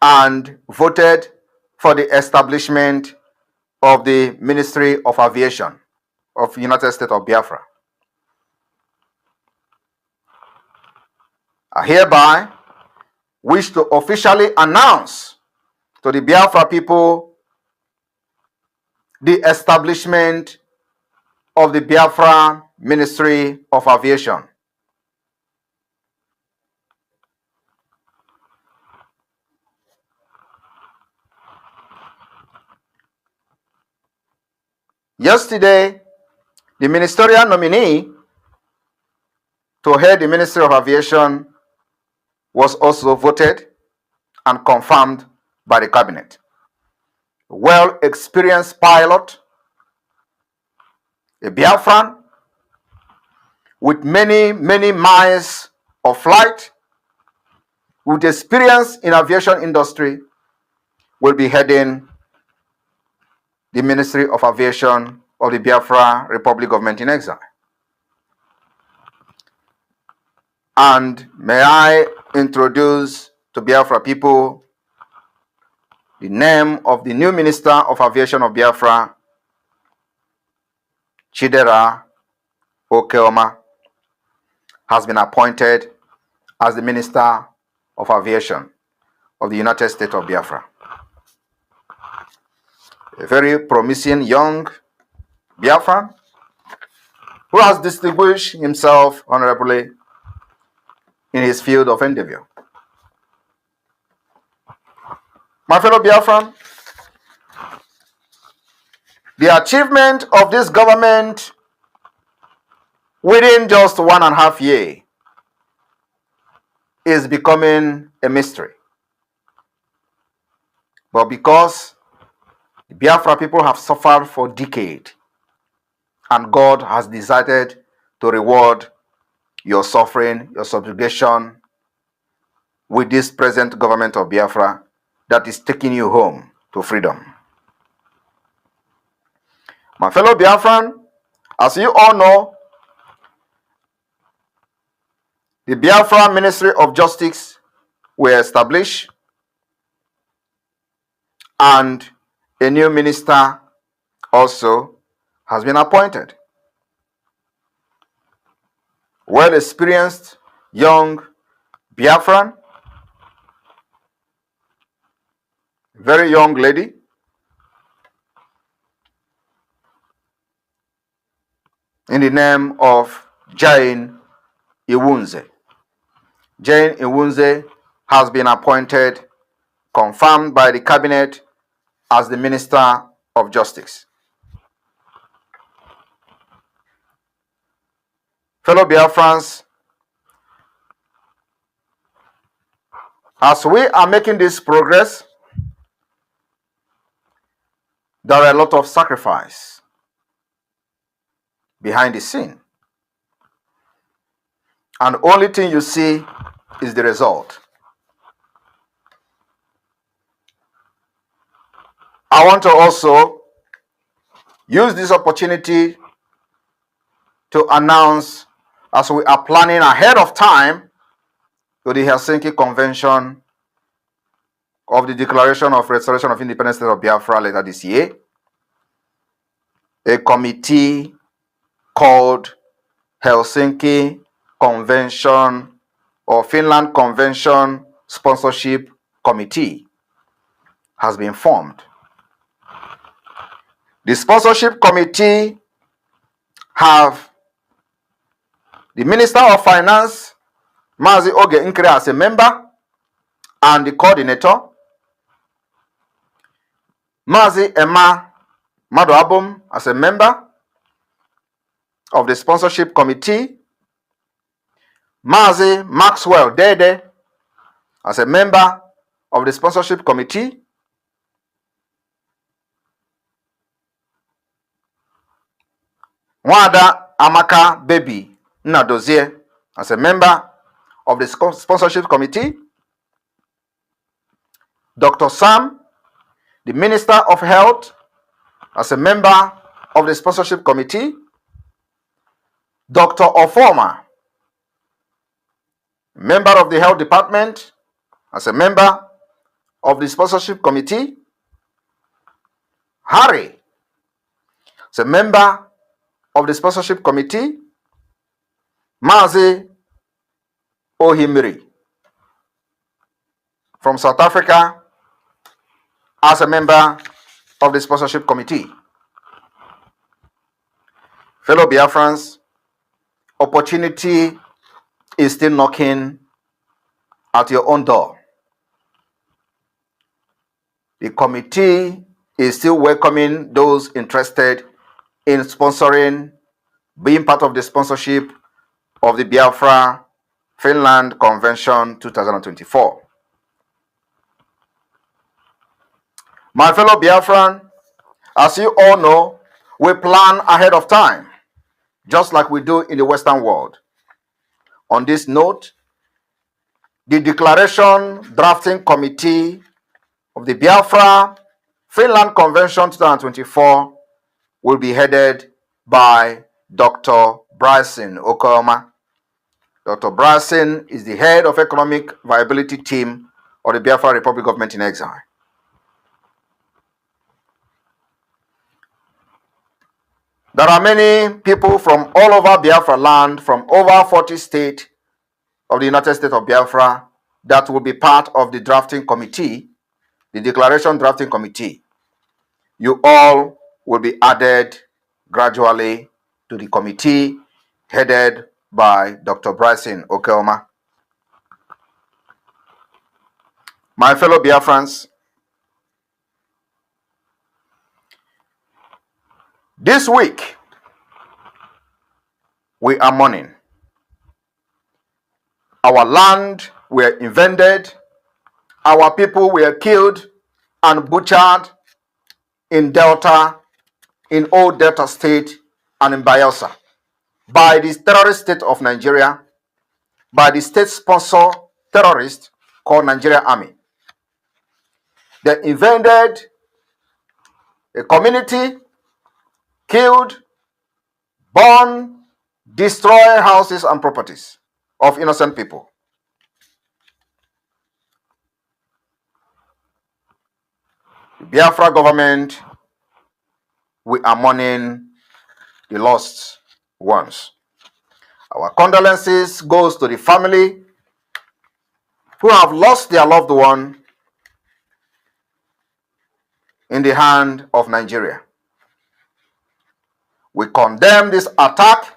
and voted for the establishment of the Ministry of Aviation of the United States of Biafra. I hereby wish to officially announce to the Biafra people the establishment of the Biafra Ministry of Aviation. Yesterday, the ministerial nominee to head the Ministry of Aviation was also voted and confirmed by the cabinet. A well-experienced pilot, a Biafran with many miles of flight, with experience in aviation industry, will be heading the Ministry of Aviation of the Biafra Republic Government in Exile. And may I introduce to Biafra people the name of the new Minister of Aviation of Biafra, Chidera Okeoma, has been appointed as the Minister of Aviation of the United States of Biafra. A very promising young Biafran who has distinguished himself honorably in his field of endeavor. My fellow Biafran, the achievement of this government within just 1.5 years is becoming a mystery. But because the Biafra people have suffered for decades, and God has decided to reward your suffering, your subjugation with this present government of Biafra that is taking you home to freedom. My fellow Biafran, as you all know, the Biafra Ministry of Justice were established and a new minister also has been appointed. Well-experienced young Biafran, very young lady, in the name of Jane Iwunze. Jane Iwunze has been appointed, confirmed by the cabinet, as the Minister of Justice. Fellow Biafrans, as we are making this progress, there are a lot of sacrifice behind the scene. And the only thing you see is the result. I want to also use this opportunity to announce, as we are planning ahead of time to the Helsinki Convention of the Declaration of Restoration of Independence State of Biafra later this year, a committee called Helsinki Convention or Finland Convention Sponsorship Committee has been formed. The sponsorship committee have the Minister of Finance, Mazi Oge Nkere, as a member and the coordinator, Mazi Emma Madoabum as a member of the sponsorship committee, Mazi Maxwell Dede as a member of the sponsorship committee, Wada Amaka Baby Nadozie as a member of the sponsorship committee, Dr. Sam, the Minister of Health, as a member of the sponsorship committee, Dr. Ofoma, member of the Health Department, as a member of the sponsorship committee. Harry is a member of the sponsorship committee. Mazi Ohimiri from South Africa as a member of the sponsorship committee. Fellow Biafrans, opportunity is still knocking at your own door. The committee is still welcoming those interested in sponsoring, being part of the sponsorship of the Biafra Finland Convention 2024. My fellow Biafran, as you all know, we plan ahead of time, just like we do in the Western world. On this note, the Declaration Drafting Committee of the Biafra Finland Convention 2024 will be headed by Dr. Bryson Okooma. Dr. Bryson is the head of Economic Viability Team of the Biafra Republic Government in Exile. There are many people from all over Biafra land, from over 40 states of the United States of Biafra, that will be part of the drafting committee, the Declaration Drafting Committee. You all will be added gradually to the committee headed by Dr. Bryson Okooma. My fellow Biafrans, this week we are mourning. Our land were invaded, our people were killed and butchered in Delta, in Old Delta State, and in Bayelsa by the terrorist state of Nigeria, by the state-sponsor terrorist called Nigeria Army. They invaded a community, killed, burned, destroyed houses and properties of innocent people. The Biafra government, we are mourning the lost ones. Our condolences goes to the family who have lost their loved one in the hand of Nigeria. We condemn this attack,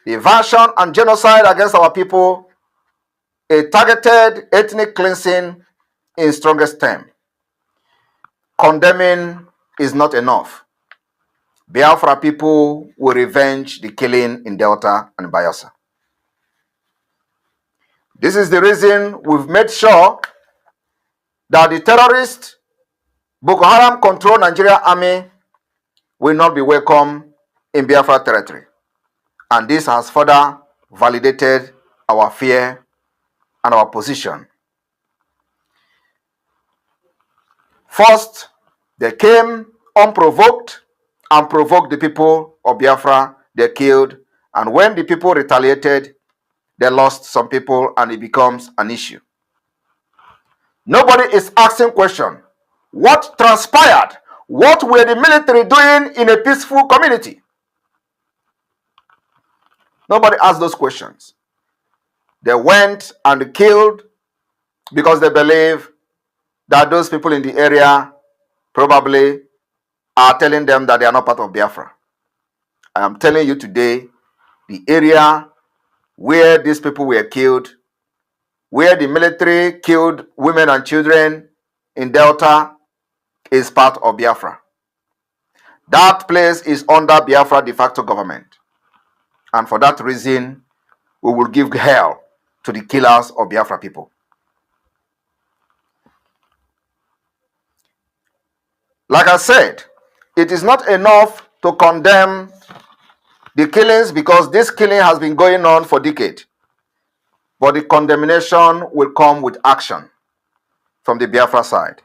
the invasion and genocide against our people, a targeted ethnic cleansing in strongest terms. Condemning is not enough. Biafra people will revenge the killing in Delta and Bayelsa. This is the reason we've made sure that the terrorist Boko Haram controlled Nigeria Army will not be welcome in Biafra territory. And this has further validated our fear and our position. First, they came unprovoked and provoked the people of Biafra. They killed, and when the people retaliated, they lost some people and it becomes an issue. Nobody is asking question. What transpired? What were the military doing in a peaceful community? Nobody asked those questions. They went and killed because they believe that those people in the area probably are telling them that they are not part of Biafra. I am telling you today, the area where these people were killed, where the military killed women and children in Delta, is part of Biafra. That place is under Biafra de facto government. And for that reason, we will give hell to the killers of Biafra people. Like I said, it is not enough to condemn the killings because this killing has been going on for decades. But the condemnation will come with action from the Biafra side.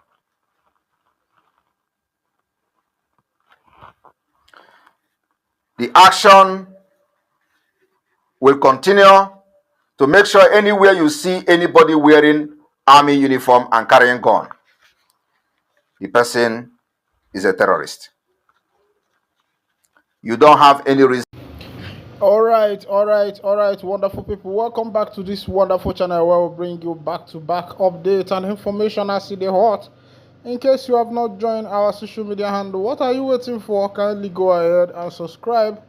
The action will continue to make sure anywhere you see anybody wearing army uniform and carrying gun, the person is a terrorist. You don't have any reason. All right, wonderful people. Welcome back to this wonderful channel where we bring you back-to-back updates and information as it is hot. In case you have not joined our social media handle, what are you waiting for? Kindly go ahead and subscribe,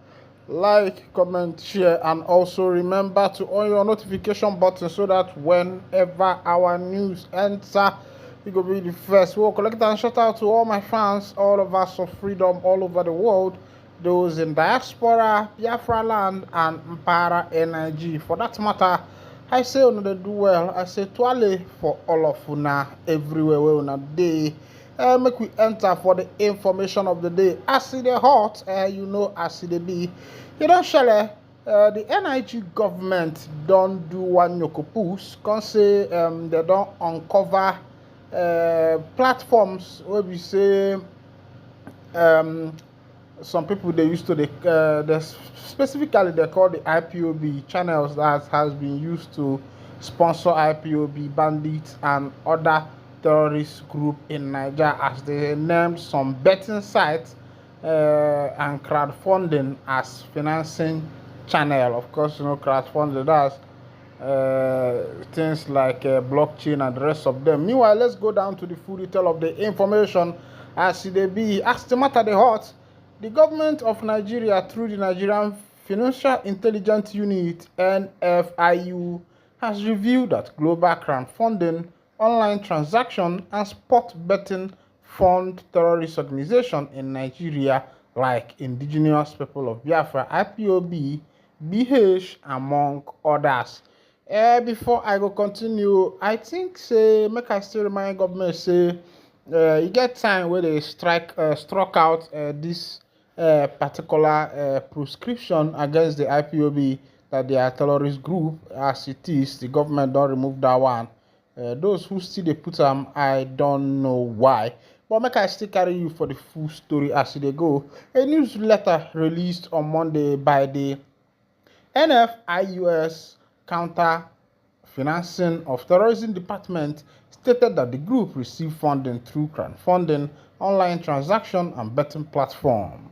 like, comment, share, and also remember to on your notification button so that whenever our news enter, you will be the first. We'll collect and shout out to all my fans, all of us of freedom all over the world, those in diaspora, Biafra land, and Mpara NIG. For that matter, I say una dey do well. I say twale for all of una everywhere where una dey. Make we enter for the information of the day. As it dey hot, you know as it dey be. You don't share. The NIG government don't do one yokopus. Can say they don't uncover platforms where we say some people they used to specifically they call the IPOB channels that has been used to sponsor IPOB bandits and other terrorist group in Niger, as they named some betting sites and crowdfunding as financing channel. Of course, you know crowdfunding does things like blockchain and the rest of them. Meanwhile, let's go down to the full detail of the information as they be. As the matter the hot, the government of Nigeria through the Nigerian Financial Intelligence Unit (NFIU) has revealed that global crowdfunding, online transaction, and sport betting fund terrorist organizations in Nigeria like Indigenous People of Biafra (IPOB), BH, among others. Before I go continue, I think say make I still remind government say you get time where they struck out this particular prescription against the IPOB that they are terrorist group as it is. The government don't remove that one. Those who still they put them, I don't know why. But make I still carry you for the full story as they go. A newsletter released on Monday by the NFIUS Counter Financing of Terrorism Department stated that the group received funding through crowdfunding, online transaction, and betting platform.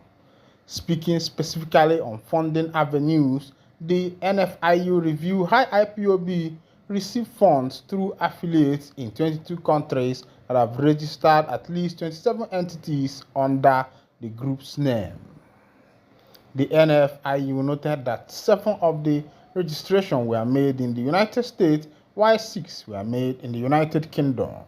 Speaking specifically on funding avenues, the NFIU reviewed how IPOB received funds through affiliates in 22 countries that have registered at least 27 entities under the group's name. The NFIU noted that 7 of the registrations were made in the United States, while 6 were made in the United Kingdom.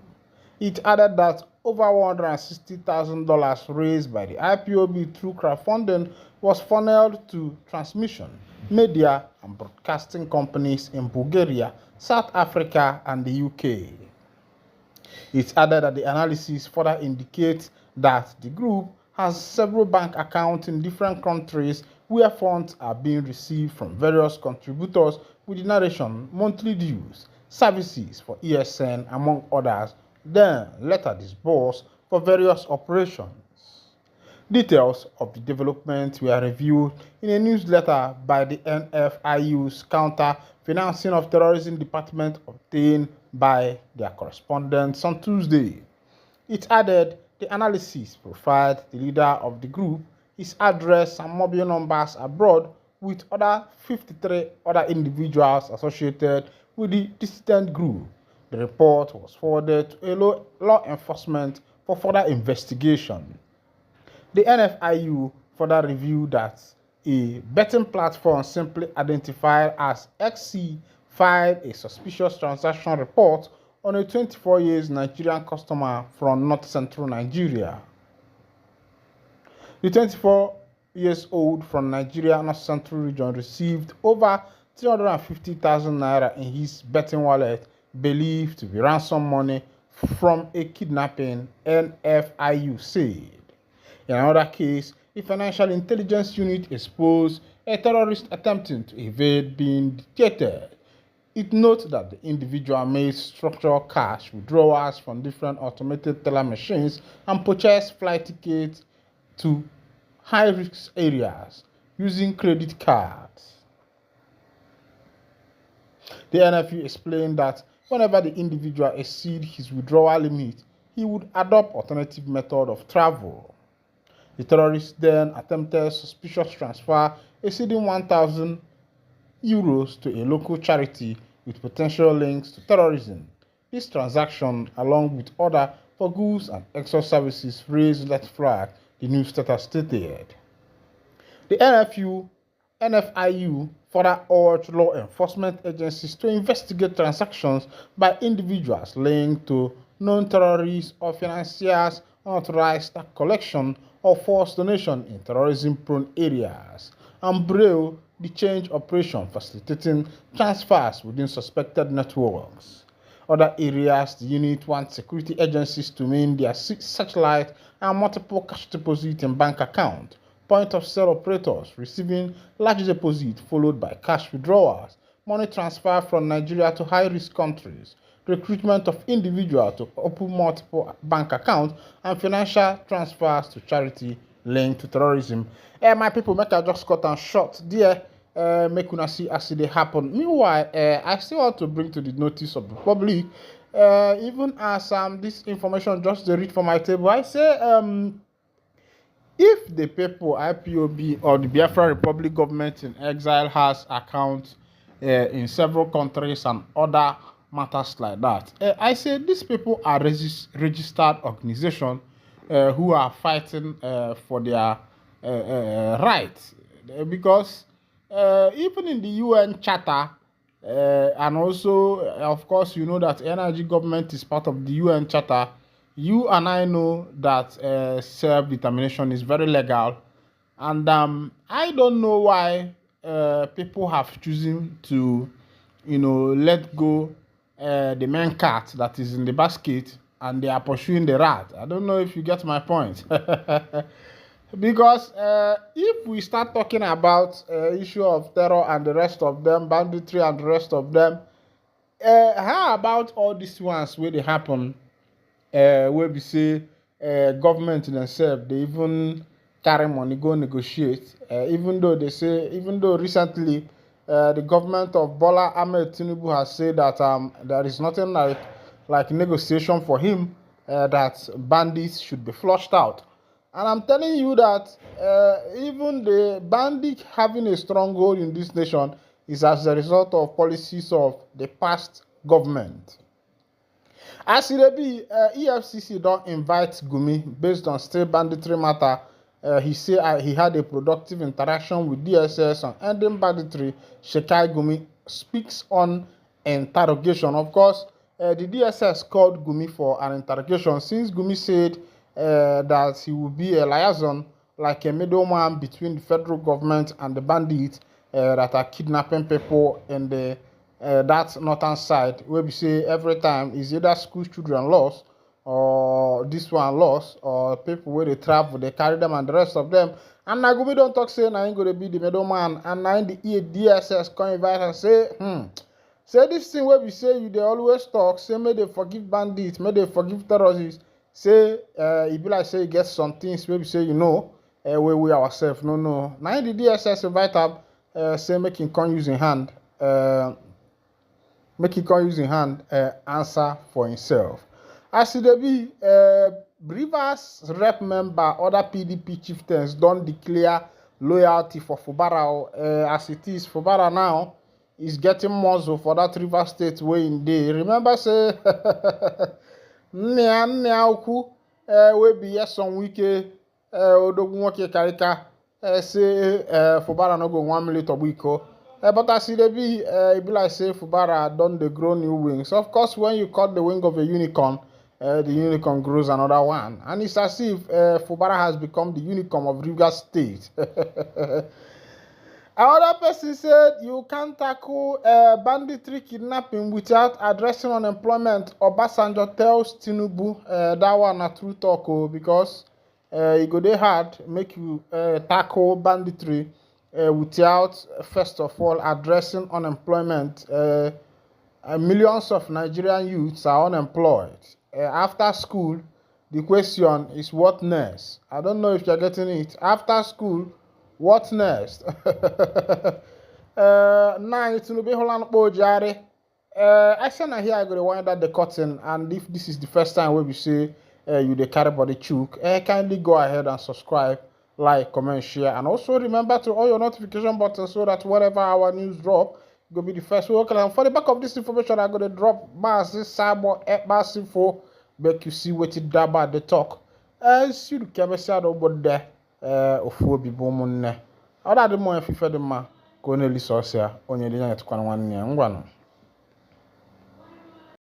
It added that over $160,000 raised by the IPOB through crowdfunding was funneled to transmission, media, and broadcasting companies in Bulgaria, South Africa, and the UK. It added that the analysis further indicates that the group has several bank accounts in different countries where funds are being received from various contributors with the narration monthly dues, services for ESN, among others, then later disbursed for various operations. Details of the development were reviewed in a newsletter by the NFIU's Counter Financing of Terrorism Department obtained by their correspondents on Tuesday. It added the analysis profiled the leader of the group, his address and mobile numbers abroad, with other 53 other individuals associated with the dissident group. The report was forwarded to law enforcement for further investigation. The NFIU further revealed that a betting platform simply identified as XC filed a suspicious transaction report on a 24-year Nigerian customer from north-central Nigeria. The 24-year-old from Nigeria north-central region received over 350,000 naira in his betting wallet, believed to be ransom money from a kidnapping, NFIU said. In another case, the Financial Intelligence Unit exposed a terrorist attempting to evade being detained. It notes that the individual made structural cash withdrawals from different automated teller machines and purchased flight tickets to high-risk areas using credit cards. The NFU explained that whenever the individual exceeds his withdrawal limit, he would adopt alternative method of travel. The terrorists then attempted suspicious transfer exceeding 1,000 euros to a local charity with potential links to terrorism. This transaction, along with other for goods and extra services, raised red flag, the newsletter stated. The NFIU further urged law enforcement agencies to investigate transactions by individuals linked to known terrorists or financiers, unauthorized tax collection, or forced donation in terrorism-prone areas, and braille the change operation facilitating transfers within suspected networks. Other areas, the unit wants security agencies to main their searchlight and multiple cash deposit in bank account, point of sale operators receiving large deposit followed by cash withdrawals, money transfer from Nigeria to high-risk countries, recruitment of individuals to open multiple bank accounts, and financial transfers to charity linked to terrorism. My people, make I just cut and short there. Make una see as they happen. Meanwhile, I still want to bring to the notice of the public, even as this information just read from my table. I say, if the people IPOB or the Biafra Republic government in exile has accounts in several countries and other matters like that, I say these people are registered organization who are fighting for their rights, because even in the UN Charter, and also, of course, you know that NIG government is part of the UN Charter. You and I know that self-determination is very legal, and I don't know why people have chosen to, let go the main cat that is in the basket, and they are pursuing the rat. I don't know if you get my point. Because if we start talking about issue of terror and the rest of them, banditry and the rest of them, how about all these ones where they happen, where we say government themselves, they even carry money, go negotiate, even though recently the government of Bola Ahmed Tinubu has said that there is nothing like negotiation for him, that bandits should be flushed out. And I'm telling you that even the bandit having a stronghold in this nation is as a result of policies of the past government. As it be, EFCC don't invite Gumi based on state banditry matter. He said he had a productive interaction with DSS on ending banditry. Shekai Gumi speaks on interrogation. Of course, the DSS called Gumi for an interrogation since Gumi said that he will be a liaison, like a middleman between the federal government and the bandits that are kidnapping people in the that northern side, where we say every time is either school children lost, or this one lost, or people where they travel, they carry them and the rest of them. And Nagumi don't talk say now ain't gonna be the middleman, and now in the DSS come invite and say, say this thing where we say you they always talk, say may they forgive bandits, may they forgive terrorists. Say it be like say get some things where we say where we ourselves no. Now the DSS invite up, say make him come using hand, answer for himself. As it be, Rivers rep member, other PDP chieftains don't declare loyalty for Fubara. As it is, Fubara now is getting muzzle for that Rivers State way in day. Remember say. Nne ukwu we be yes on wike odogwu nwoke karika say Fubara no go 1 minute obiko, but as it be like say Fubara don dey grow new wings. Of course, when you cut the wing of a unicorn, the unicorn grows another one, and it's as if Fubara has become the unicorn of Rivers State. Another person said you can't tackle banditry kidnapping without addressing unemployment. Obasanjo tells Tinubu that one a true talk, because it go dey hard make you tackle banditry without first of all addressing unemployment. Millions of Nigerian youths are unemployed. After school, the question is what next? I don't know if you're getting it. After school, what next? Now it's to be Holland Bojari. I said here I go to wind up the curtain, and if this is the first time where we say you the carry body chook, kindly go ahead and subscribe, like, comment, share, and also remember to on your notification button so that whenever our news drop, go be the first one. Okay, and for the back of this information, I'm gonna drop massive cyber mass info, make you see what it about the talk. See the camera side over there, of will be booming. Other than more if you fed the man, go nearly saucer on your dinner to one.